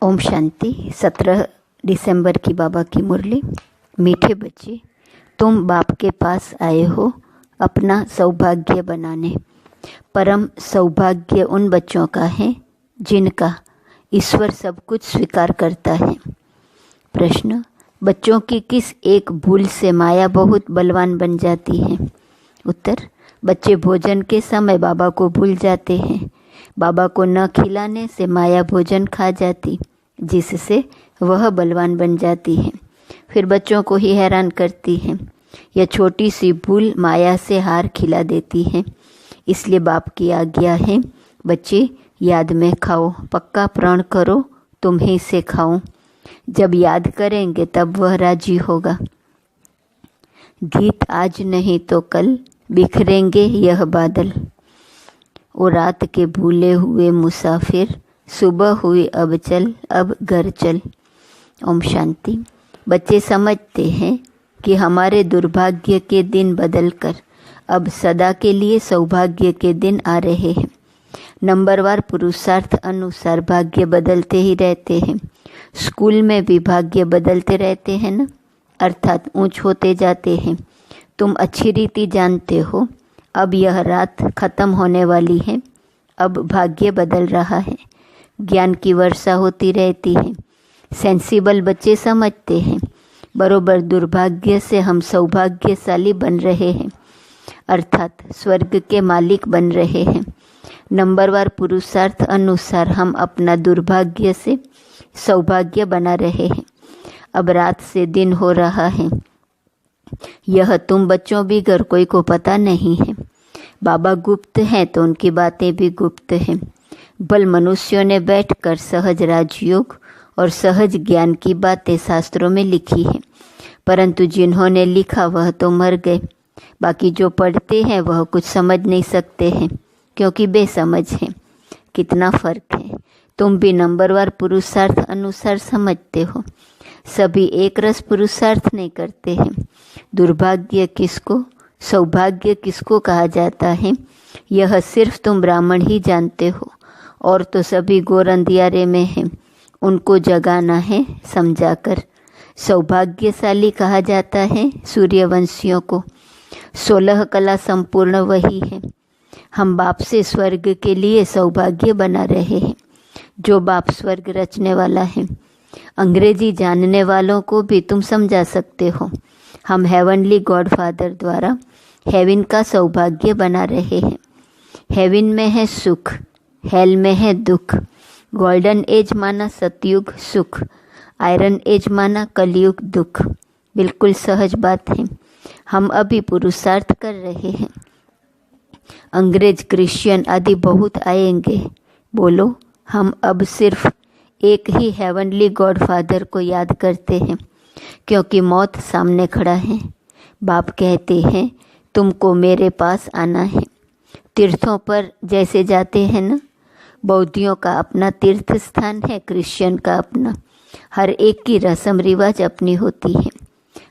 ओम शांति। 17 दिसंबर की बाबा की मुरली। मीठे बच्चे, तुम बाप के पास आए हो अपना सौभाग्य बनाने। परम सौभाग्य उन बच्चों का है जिनका ईश्वर सब कुछ स्वीकार करता है। प्रश्न, बच्चों की किस एक भूल से माया बहुत बलवान बन जाती है? उत्तर, बच्चे भोजन के समय बाबा को भूल जाते हैं। बाबा को न खिलाने से माया भोजन खा जाती, जिससे वह बलवान बन जाती है। फिर बच्चों को ही हैरान करती है। यह छोटी सी भूल माया से हार खिला देती है। इसलिए बाप की आज्ञा है, बच्चे याद में खाओ, पक्का प्रण करो तुम्हीं से खाऊं। जब याद करेंगे तब वह राजी होगा। गीत आज नहीं तो कल बिखरेंगे यह बादल। वो रात के भूले हुए मुसाफिर, सुबह हुई अब चल, अब घर चल। ओम शांति। बच्चे समझते हैं कि हमारे दुर्भाग्य के दिन बदलकर अब सदा के लिए सौभाग्य के दिन आ रहे हैं। नंबरवार पुरुषार्थ अनुसार भाग्य बदलते ही रहते हैं। स्कूल में भी भाग्य बदलते रहते हैं ना, अर्थात ऊंच होते जाते हैं। तुम अच्छी रीति जानते हो, अब यह रात खत्म होने वाली है। अब भाग्य बदल रहा है। ज्ञान की वर्षा होती रहती है। सेंसिबल बच्चे समझते हैं, बरोबर दुर्भाग्य से हम सौभाग्यशाली बन रहे हैं, अर्थात स्वर्ग के मालिक बन रहे हैं। नंबरवार पुरुषार्थ अनुसार हम अपना दुर्भाग्य से सौभाग्य बना रहे हैं। अब रात से दिन हो रहा है। यह तुम बच्चों भी घर कोई को पता नहीं है। बाबा गुप्त हैं तो उनकी बातें भी गुप्त हैं। बल मनुष्यों ने बैठकर सहज राजयोग और सहज ज्ञान की बातें शास्त्रों में लिखी है, परंतु जिन्होंने लिखा वह तो मर गए। बाकी जो पढ़ते हैं वह कुछ समझ नहीं सकते हैं, क्योंकि बेसमझ हैं। कितना फर्क है। तुम भी नंबरवार पुरुषार्थ अनुसार समझते हो। सभी एक रस पुरुषार्थ नहीं करते हैं। दुर्भाग्य किसको, सौभाग्य किसको कहा जाता है, यह सिर्फ तुम ब्राह्मण ही जानते हो। और तो सभी घोर अंधियारे में हैं, उनको जगाना है समझाकर। सौभाग्यशाली कहा जाता है सूर्यवंशियों को। 16 कला संपूर्ण वही है। हम बाप से स्वर्ग के लिए सौभाग्य बना रहे हैं, जो बाप स्वर्ग रचने वाला है। अंग्रेजी जानने वालों को भी तुम समझा सकते हो। हम हेवनली गॉड फादर द्वारा हेवन का सौभाग्य बना रहे हैं। हेवन में है सुख, हेल में है दुख। गोल्डन एज माना सतयुग सुख, आयरन एज माना कलयुग दुख। बिल्कुल सहज बात है। हम अभी पुरुषार्थ कर रहे हैं। अंग्रेज, क्रिश्चियन आदि बहुत आएंगे। बोलो, हम अब सिर्फ एक ही हेवनली गॉड फादर को याद करते हैं, क्योंकि मौत सामने खड़ा है। बाप कहते हैं, तुमको मेरे पास आना है। तीर्थों पर जैसे जाते हैं ना, बौद्धियों का अपना तीर्थ स्थान है, क्रिश्चियन का अपना। हर एक की रस्म रिवाज अपनी होती है।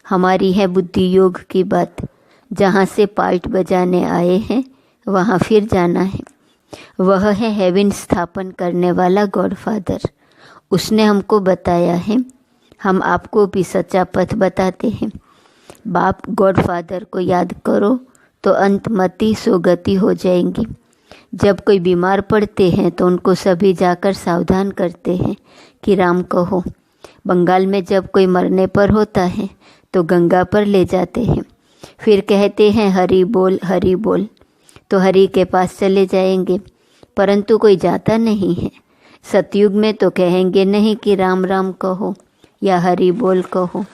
हमारी है बुद्धि योग की बात। जहाँ से पाल्ट बजाने आए हैं वहाँ फिर जाना है। वह है हेवन स्थापन करने वाला गॉड फादर। उसने हमको बताया है। हम आपको भी सच्चा पथ बताते हैं। बाप गॉड फादर को याद करो तो अंतमति सुगति हो जाएंगी। जब कोई बीमार पड़ते हैं तो उनको सभी जाकर सावधान करते हैं कि राम कहो। बंगाल में जब कोई मरने पर होता है तो गंगा पर ले जाते हैं, फिर कहते हैं हरि बोल हरि बोल, तो हरि के पास चले जाएंगे, परंतु कोई जाता नहीं है। सतयुग में तो कहेंगे नहीं कि राम राम कहो या हरि बोल कहो।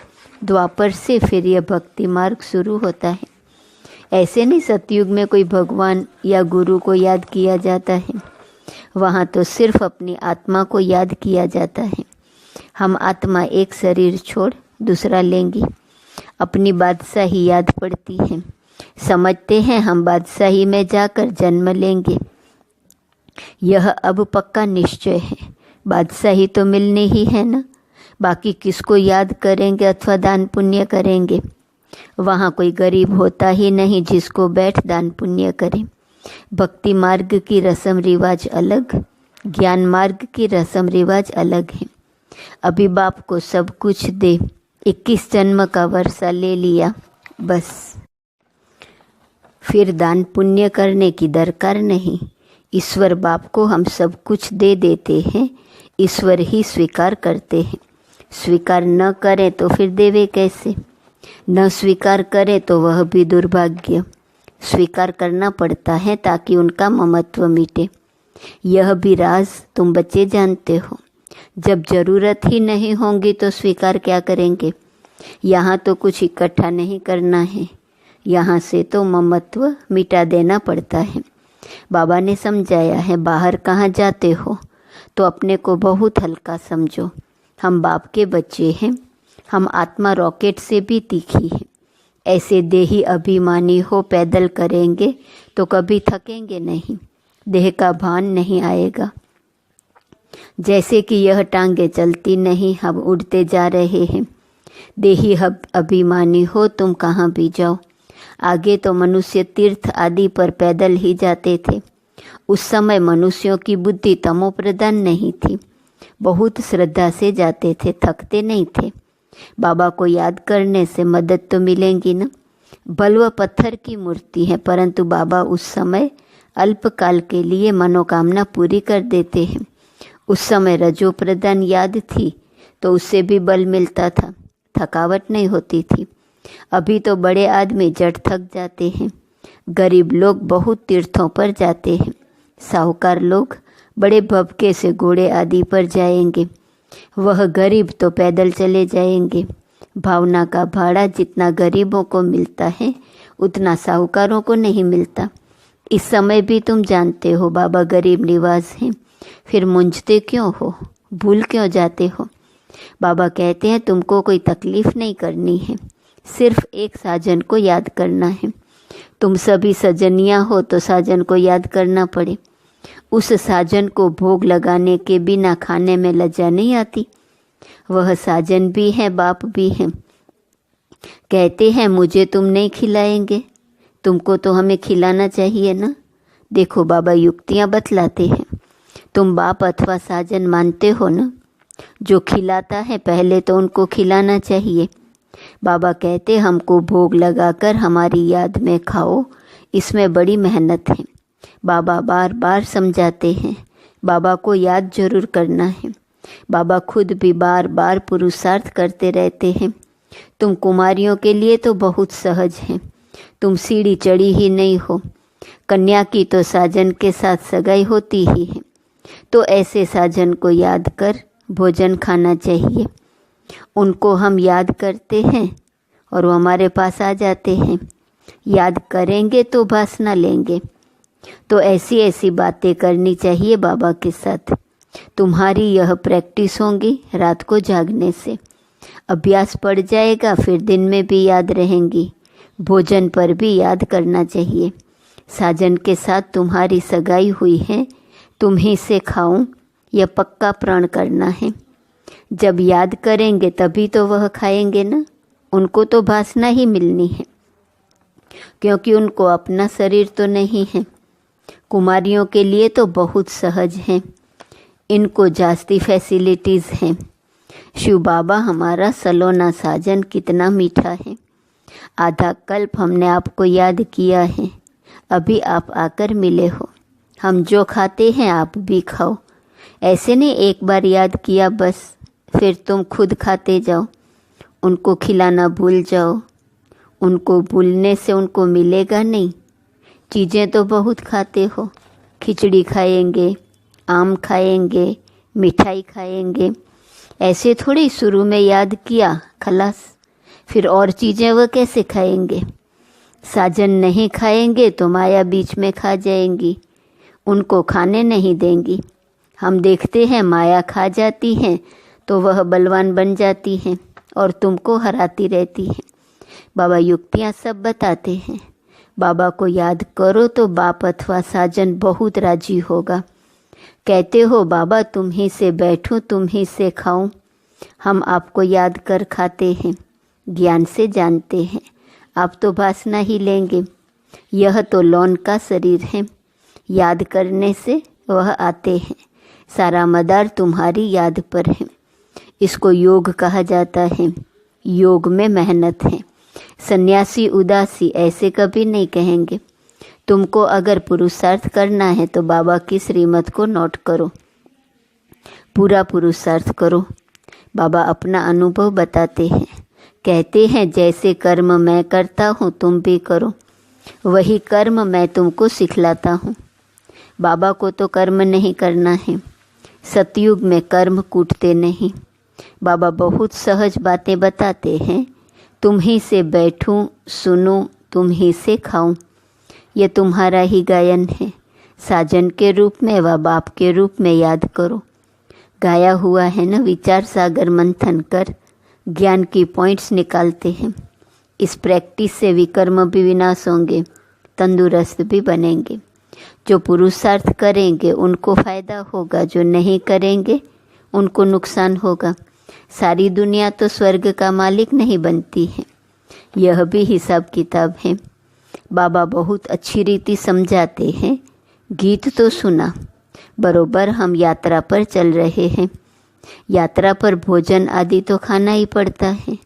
द्वापर से फिर यह भक्ति मार्ग शुरू होता है। ऐसे नहीं सतयुग में कोई भगवान या गुरु को याद किया जाता है। वहाँ तो सिर्फ अपनी आत्मा को याद किया जाता है। हम आत्मा एक शरीर छोड़ दूसरा लेंगी। अपनी बादशाही याद पड़ती है। समझते हैं हम बादशाही में जाकर जन्म लेंगे। यह अब पक्का निश्चय है। बादशाही तो मिलनी ही है ना। बाकी किसको याद करेंगे अथवा दान पुण्य करेंगे? वहाँ कोई गरीब होता ही नहीं जिसको बैठ दान पुण्य करे। भक्ति मार्ग की रस्म रिवाज अलग, ज्ञान मार्ग की रस्म रिवाज अलग है। अभी बाप को सब कुछ दे, 21 जन्म का वर्षा ले लिया बस। फिर दान पुण्य करने की दरकार नहीं। ईश्वर बाप को हम सब कुछ दे देते हैं, ईश्वर ही स्वीकार करते हैं। स्वीकार न करें तो फिर देवे कैसे? न स्वीकार करें तो वह भी दुर्भाग्य। स्वीकार करना पड़ता है ताकि उनका ममत्व मिटे। यह भी राज तुम बच्चे जानते हो। जब जरूरत ही नहीं होगी तो स्वीकार क्या करेंगे? यहाँ तो कुछ इकट्ठा नहीं करना है, यहाँ से तो ममत्व मिटा देना पड़ता है। बाबा ने समझाया है, बाहर कहाँ जाते हो तो अपने को बहुत हल्का समझो। हम बाप के बच्चे हैं, हम आत्मा रॉकेट से भी तीखी है। ऐसे देही अभिमानी हो पैदल करेंगे तो कभी थकेंगे नहीं, देह का भान नहीं आएगा। जैसे कि यह टांगे चलती नहीं, हम उड़ते जा रहे हैं। देही अभिमानी हो तुम कहाँ भी जाओ। आगे तो मनुष्य तीर्थ आदि पर पैदल ही जाते थे। उस समय मनुष्यों की बुद्धि तमो प्रधान नहीं थी, बहुत श्रद्धा से जाते थे, थकते नहीं थे। बाबा को याद करने से मदद तो मिलेंगी ना। बलव पत्थर की मूर्ति है, परंतु बाबा उस समय अल्पकाल के लिए मनोकामना पूरी कर देते हैं। उस समय रजो प्रधान याद थी तो उससे भी बल मिलता था, थकावट नहीं होती थी। अभी तो बड़े आदमी जट थक जाते हैं। गरीब लोग बहुत तीर्थों पर जाते हैं, साहूकार लोग बड़े भभके से घोड़े आदि पर जाएंगे, वह गरीब तो पैदल चले जाएंगे। भावना का भाड़ा जितना गरीबों को मिलता है उतना साहूकारों को नहीं मिलता। इस समय भी तुम जानते हो बाबा गरीब निवास हैं, फिर मूंझते क्यों हो, भूल क्यों जाते हो? बाबा कहते हैं तुमको कोई तकलीफ नहीं करनी है, सिर्फ एक साजन को याद करना है। तुम सभी सजनिया हो तो साजन को याद करना पड़े। उस साजन को भोग लगाने के बिना खाने में लज्जा नहीं आती। वह साजन भी है, बाप भी है। कहते हैं मुझे तुम नहीं खिलाएंगे, तुमको तो हमें खिलाना चाहिए ना। देखो बाबा युक्तियाँ बतलाते हैं। तुम बाप अथवा साजन मानते हो ना, जो खिलाता है पहले तो उनको खिलाना चाहिए। बाबा कहते हमको भोग लगाकर हमारी याद में खाओ, इसमें बड़ी मेहनत है। बाबा बार बार समझाते हैं, बाबा को याद जरूर करना है। बाबा खुद भी बार बार पुरुषार्थ करते रहते हैं। तुम कुमारियों के लिए तो बहुत सहज हैं, तुम सीढ़ी चढ़ी ही नहीं हो। कन्या की तो साजन के साथ सगाई होती ही है, तो ऐसे साजन को याद कर भोजन खाना चाहिए। उनको हम याद करते हैं और वो हमारे पास आ जाते हैं। याद करेंगे तो वासना लेंगे, तो ऐसी ऐसी बातें करनी चाहिए बाबा के साथ। तुम्हारी यह प्रैक्टिस होगी रात को जागने से, अभ्यास पड़ जाएगा, फिर दिन में भी याद रहेंगी। भोजन पर भी याद करना चाहिए। साजन के साथ तुम्हारी सगाई हुई है, तुम ही से खाऊं, यह पक्का प्रण करना है। जब याद करेंगे तभी तो वह खाएंगे ना। उनको तो वासना ही मिलनी है, क्योंकि उनको अपना शरीर तो नहीं है। कुमारियों के लिए तो बहुत सहज है, इनको जास्ती फैसिलिटीज़ हैं। शिव बाबा हमारा सलोना साजन कितना मीठा है। आधा कल्प हमने आपको याद किया है, अभी आप आकर मिले हो। हम जो खाते हैं आप भी खाओ। ऐसे नहीं एक बार याद किया बस, फिर तुम खुद खाते जाओ, उनको खिलाना भूल जाओ। उनको भूलने से उनको मिलेगा नहीं। चीज़ें तो बहुत खाते हो, खिचड़ी खाएंगे, आम खाएंगे, मिठाई खाएंगे। ऐसे थोड़ी शुरू में याद किया खलास, फिर और चीज़ें वह कैसे खाएंगे? साजन नहीं खाएंगे तो माया बीच में खा जाएंगी, उनको खाने नहीं देंगी। हम देखते हैं माया खा जाती है तो वह बलवान बन जाती हैं और तुमको हराती रहती है। बाबा युक्तियाँ सब बताते हैं। बाबा को याद करो तो बाप अथवा साजन बहुत राजी होगा। कहते हो बाबा तुम ही से बैठूं, तुम ही से खाऊं। हम आपको याद कर खाते हैं, ज्ञान से जानते हैं। आप तो वासना ही लेंगे। यह तो लौन का शरीर है, याद करने से वह आते हैं। सारा मदार तुम्हारी याद पर है। इसको योग कहा जाता है। योग में मेहनत है। सन्यासी उदासी ऐसे कभी नहीं कहेंगे। तुमको अगर पुरुषार्थ करना है तो बाबा की श्रीमत को नोट करो, पूरा पुरुषार्थ करो। बाबा अपना अनुभव बताते हैं, कहते हैं जैसे कर्म मैं करता हूँ तुम भी करो, वही कर्म मैं तुमको सिखलाता हूँ। बाबा को तो कर्म नहीं करना है। सतयुग में कर्म कूटते नहीं। बाबा बहुत सहज बातें बताते हैं। तुम ही से बैठूं सुनूं, तुम ही से खाऊं, ये तुम्हारा ही गायन है। साजन के रूप में व बाप के रूप में याद करो। गाया हुआ है न, विचार सागर मंथन कर ज्ञान की पॉइंट्स निकालते हैं। इस प्रैक्टिस से विकर्म भी विनाश होंगे, तंदुरुस्त भी बनेंगे। जो पुरुषार्थ करेंगे उनको फ़ायदा होगा, जो नहीं करेंगे उनको नुकसान होगा। सारी दुनिया तो स्वर्ग का मालिक नहीं बनती है, यह भी हिसाब किताब है। बाबा बहुत अच्छी रीति समझाते हैं। गीत तो सुना, बरोबर हम यात्रा पर चल रहे हैं। यात्रा पर भोजन आदि तो खाना ही पड़ता है।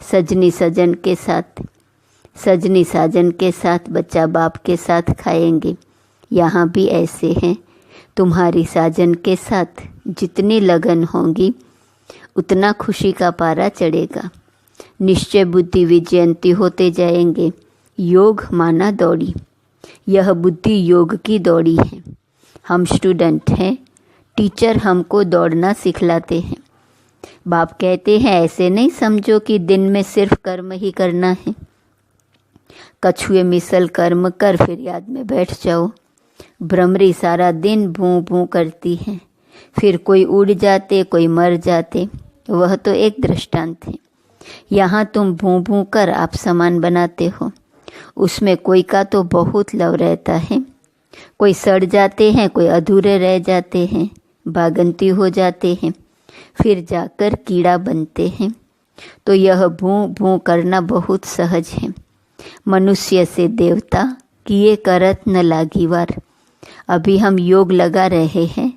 सजनी सजन के साथ, सजनी साजन के साथ, बच्चा बाप के साथ खाएंगे। यहाँ भी ऐसे हैं। तुम्हारी साजन के साथ जितनी लगन होगी उतना खुशी का पारा चढ़ेगा। निश्चय बुद्धि विजयंती होते जाएंगे। योग माना दौड़ी, यह बुद्धि योग की दौड़ी है। हम स्टूडेंट हैं, टीचर हमको दौड़ना सिखलाते हैं। बाप कहते हैं ऐसे नहीं समझो कि दिन में सिर्फ कर्म ही करना है। कछुए मिसल कर्म कर फिर याद में बैठ जाओ। भ्रमरी सारा दिन भूं भूं करती है, फिर कोई उड़ जाते कोई मर जाते। वह तो एक दृष्टांत है। यहाँ तुम भूं भूं कर आप समान बनाते हो, उसमें कोई का तो बहुत लव रहता है। कोई सड़ जाते हैं, कोई अधूरे रह जाते हैं, भागंती हो जाते हैं, फिर जाकर कीड़ा बनते हैं। तो यह भूं भूं करना बहुत सहज है। मनुष्य से देवता किए करत न लागी वार। अभी हम योग लगा रहे हैं,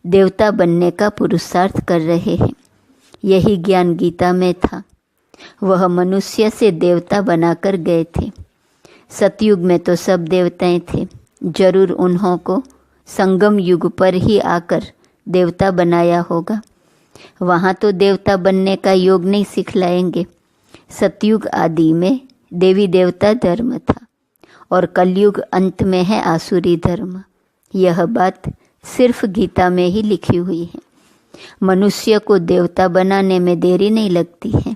देवता बनने का पुरुषार्थ कर रहे हैं। यही ज्ञान गीता में था। वह मनुष्य से देवता बनाकर गए थे। सतयुग में तो सब देवताएं थे। जरूर उन्हों को संगम युग पर ही आकर देवता बनाया होगा। वहाँ तो देवता बनने का योग नहीं सिखलाएंगे। सतयुग आदि में देवी देवता धर्म था और कलयुग अंत में है आसुरी धर्म। यह बात सिर्फ गीता में ही लिखी हुई है। मनुष्य को देवता बनाने में देरी नहीं लगती है,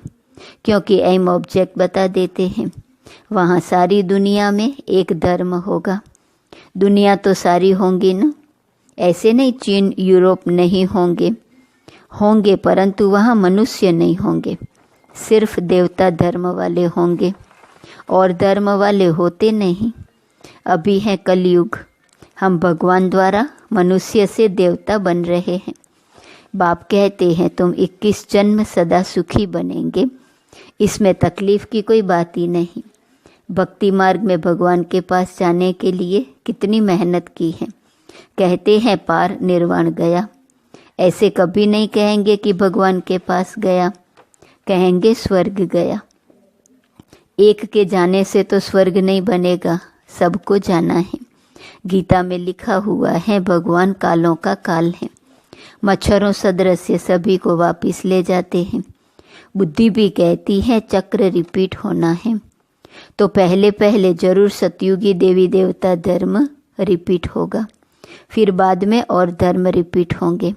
क्योंकि एम ऑब्जेक्ट बता देते हैं। वहाँ सारी दुनिया में एक धर्म होगा। दुनिया तो सारी होंगी न, ऐसे नहीं चीन यूरोप नहीं होंगे, होंगे परंतु वहाँ मनुष्य नहीं होंगे, सिर्फ देवता धर्म वाले होंगे और धर्म वाले होते नहीं। अभी है कलयुग, हम भगवान द्वारा मनुष्य से देवता बन रहे हैं। बाप कहते हैं तुम 21 जन्म सदा सुखी बनेंगे, इसमें तकलीफ़ की कोई बात ही नहीं। भक्ति मार्ग में भगवान के पास जाने के लिए कितनी मेहनत की है। कहते हैं पार निर्वाण गया। ऐसे कभी नहीं कहेंगे कि भगवान के पास गया, कहेंगे स्वर्ग गया। एक के जाने से तो स्वर्ग नहीं बनेगा, सबको जाना है। गीता में लिखा हुआ है भगवान कालों का काल है। मच्छरों सदृश्य सभी को वापिस ले जाते हैं। बुद्धि भी कहती है चक्र रिपीट होना है, तो पहले पहले जरूर सतयुगी देवी देवता धर्म रिपीट होगा, फिर बाद में और धर्म रिपीट होंगे।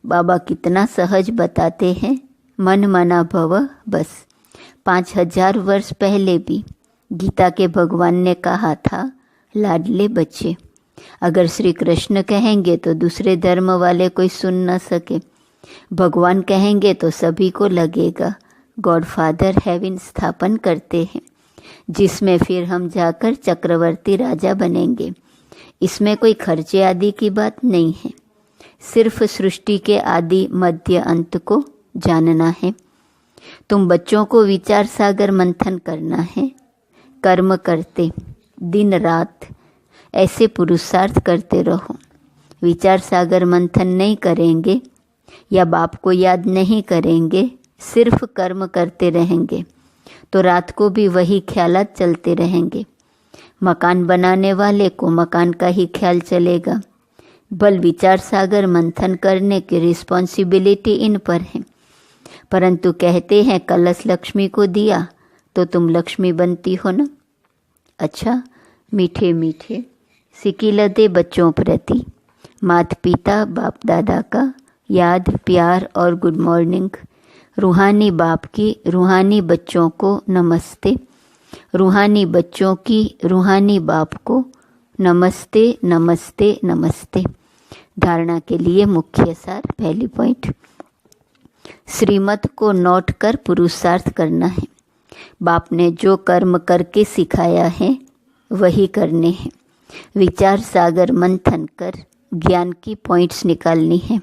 बाबा कितना सहज बताते हैं, मन मना भव बस। 5000 वर्ष पहले भी गीता के भगवान ने कहा था लाडले बच्चे। अगर श्री कृष्ण कहेंगे तो दूसरे धर्म वाले कोई सुन न सके। भगवान कहेंगे तो सभी को लगेगा गॉड फादर हेवन स्थापन करते हैं, जिसमें फिर हम जाकर चक्रवर्ती राजा बनेंगे। इसमें कोई खर्चे आदि की बात नहीं है, सिर्फ सृष्टि के आदि मध्य अंत को जानना है। तुम बच्चों को विचार सागर मंथन करना है। कर्म करते दिन रात ऐसे पुरुषार्थ करते रहो। विचार सागर मंथन नहीं करेंगे, या बाप को याद नहीं करेंगे, सिर्फ कर्म करते रहेंगे, तो रात को भी वही ख्यालात चलते रहेंगे। मकान बनाने वाले को मकान का ही ख्याल चलेगा। बल विचार सागर मंथन करने की रिस्पॉन्सिबिलिटी इन पर है। परंतु कहते हैं कलश लक्ष्मी को दिया तो तुम लक्ष्मी बनती हो ना। अच्छा, मीठे मीठे सिकिलते बच्चों प्रति माता पिता बाप दादा का याद, प्यार और गुड मॉर्निंग। रूहानी बाप की रूहानी बच्चों को नमस्ते। रूहानी बच्चों की रूहानी बाप को नमस्ते नमस्ते नमस्ते। धारणा के लिए मुख्य सार, पहली पॉइंट, श्रीमत को नोट कर पुरुषार्थ करना है। बाप ने जो कर्म करके सिखाया है वही करने हैं। विचार सागर मंथन कर ज्ञान की पॉइंट्स निकालनी है।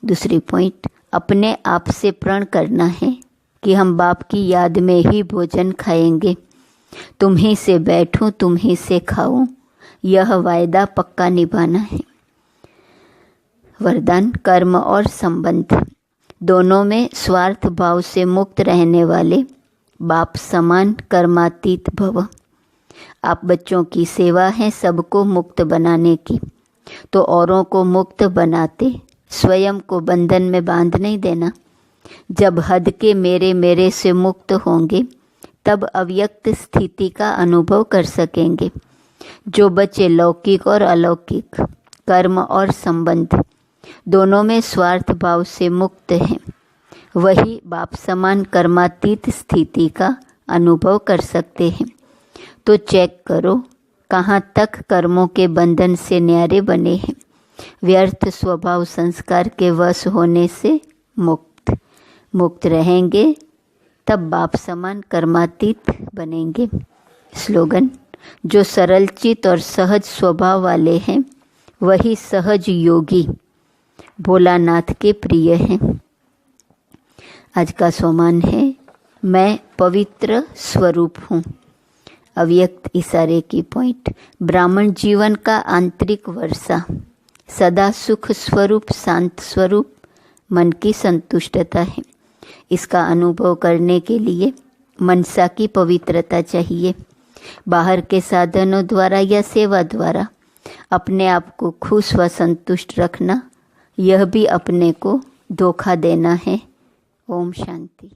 दूसरी पॉइंट, अपने आप से प्रण करना है कि हम बाप की याद में ही भोजन खाएंगे। तुम्ही से बैठूं, तुम्ही से खाऊं, यह वायदा पक्का निभाना है। वरदान, कर्म और संबंध दोनों में स्वार्थ भाव से मुक्त रहने वाले बाप समान कर्मातीत भव। आप बच्चों की सेवा है सबको मुक्त बनाने की, तो औरों को मुक्त बनाते स्वयं को बंधन में बांध नहीं देना। जब हद के मेरे मेरे से मुक्त होंगे तब अव्यक्त स्थिति का अनुभव कर सकेंगे। जो बच्चे लौकिक और अलौकिक कर्म और संबंध दोनों में स्वार्थ भाव से मुक्त हैं, वही बाप समान कर्मातीत स्थिति का अनुभव कर सकते हैं। तो चेक करो कहाँ तक कर्मों के बंधन से न्यारे बने हैं। व्यर्थ स्वभाव संस्कार के वश होने से मुक्त रहेंगे, तब बाप समान कर्मातीत बनेंगे। स्लोगन, जो सरलचित और सहज स्वभाव वाले हैं वही सहज योगी भोलानाथ के प्रिय हैं। आज का सोमान है, मैं पवित्र स्वरूप हूँ। अव्यक्त इशारे की पॉइंट, ब्राह्मण जीवन का आंतरिक वर्षा, सदा सुख स्वरूप शांत स्वरूप मन की संतुष्टता है। इसका अनुभव करने के लिए मनसा की पवित्रता चाहिए। बाहर के साधनों द्वारा या सेवा द्वारा अपने आप को खुश व संतुष्ट रखना, यह भी अपने को धोखा देना है। ओम शांति।